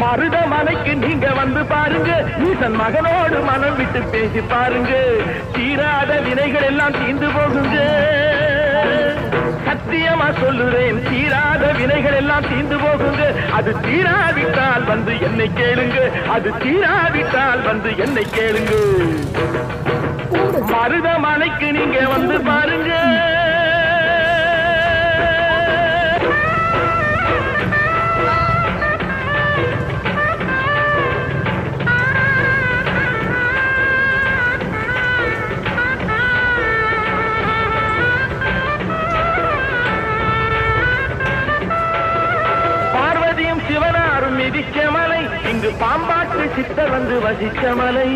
மருதமலைக்கு நீங்க வந்து பாருங்க, ஈசன் மகனோடு மனம் விட்டு பேசி பாருங்க, தீராத வினைகள் எல்லாம் தீர்ந்து போகுங்க. சத்தியமா சொல்லுறேன், தீராத வினைகள் எல்லாம் தீர்ந்து போகுங்க. அது தீராவிட்டால் வந்து என்னை கேளுங்க, அது தீராவிட்டால் வந்து என்னை கேளுங்க. மருதமலைக்கு நீங்க வந்து பாருங்க. சிவனாரும் மிதிச்ச மலை, இங்கு பாம்பாட்டு சித்தர் வந்து வசிச்ச மலை.